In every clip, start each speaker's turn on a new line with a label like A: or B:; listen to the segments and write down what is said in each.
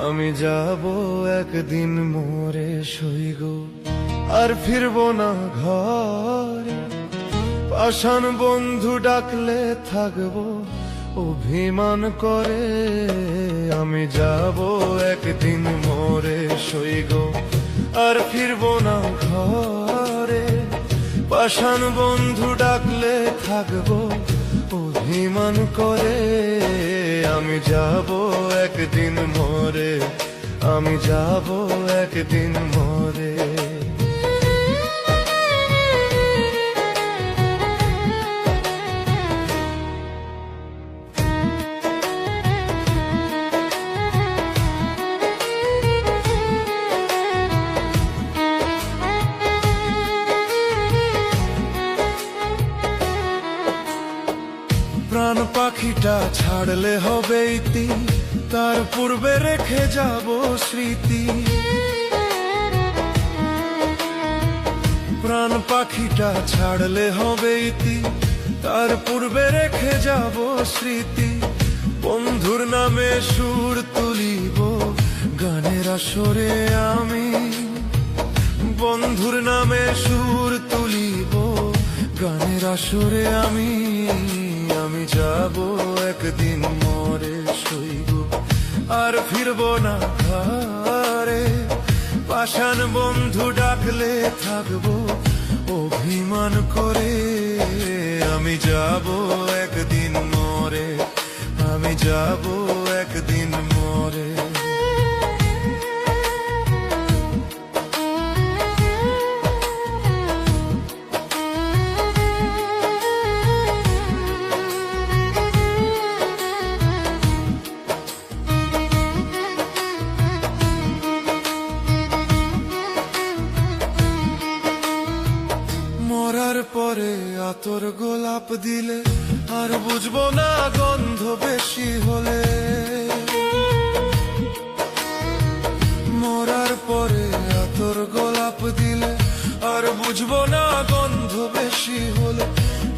A: আমি যাব একদিন মোরে সইগ, আর ফিরবো না ঘরে। পাষাণ বন্ধু ডাকলে থাকবো অভিমান করে। আমি যাব একদিন মোরে সইগ, আর ফিরবো না ঘরে। পাষাণ বন্ধু ডাকলে থাকবো অভিমান করে। আমি যাব একদিন মোরে, আমি যাব একদিন মোরে। প্রাণ পাখিটা ছাড়লে হবে ইতি, তার পূর্বে রেখে যাব স্মৃতি। প্রাণ পাখিটা ছাড়লে হবে ইতি, তার পূর্বে রেখে যাব স্মৃতি। বন্ধুর নামে সুর তুলিব গানের আসরে আমি, বন্ধুর নামে সুর তুলিব গানের আসরে আমি। আমি যাব একদিন মোরে সইব, আর ফিরবো না ঘরে। পাষাণ বন্ধু ডাকলে থাকবো অভিমান করে। আমি যাব একদিন মোরে, আমি যাব একদিন মোরে। মরার পরে আতর গোলাপ দিলে আর বুঝবো না গন্ধ বেশি হলে। মরার পরে আতর গোলাপ দিলে আর বুঝবো না গন্ধ বেশি হলে।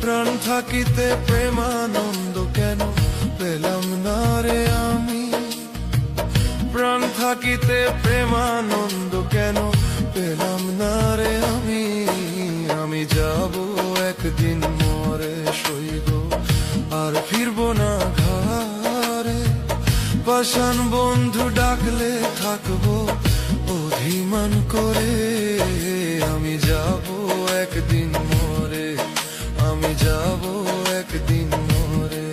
A: প্রাণ থাকিতে প্রেমানন্দ কেন পেলাম না রে আমি, প্রাণ থাকিতে প্রেমানন্দ কেন পেলাম না রে আমি। আমি যাব একদিন মোরে সইব, আর ফিরবো না ঘরে। পাষাণ বন্ধু ডাকলে থাকবো অভিমান করে। আমি যাব একদিন মোরে, আমি যাব একদিন মোরে।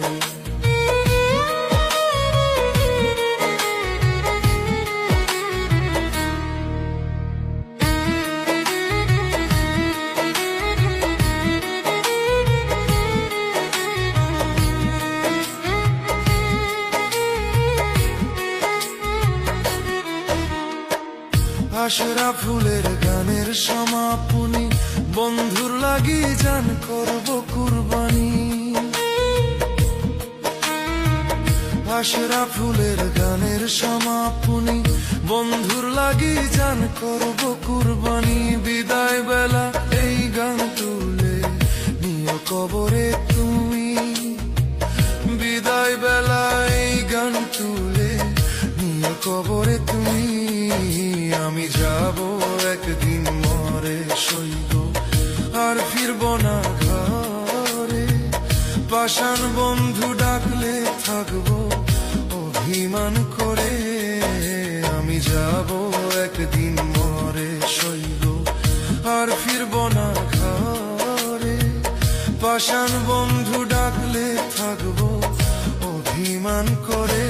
A: আশরা ফুলের গানের সমাপনী, বন্ধুর লাগি জান করব কুরবানি। আশরা ফুলের গানের সমাপনী, বন্ধুর লাগি জান করব কুরবানি। বিদায় বেলা এই গান তুলে নিও কবরে তুমি, বিদায় বেলা এই গান তুলে নিও কবরে তুমি। আমি যাব একদিন মোরে সইব, আর ফিরবো না ঘরে। পাষাণ বন্ধু ডাকলে থাকবো অভিমান করে। আমি যাব একদিন মোরে সইব, আর ফিরবো না ঘরে। পাষাণ বন্ধু ডাকলে থাকবো অভিমান করে।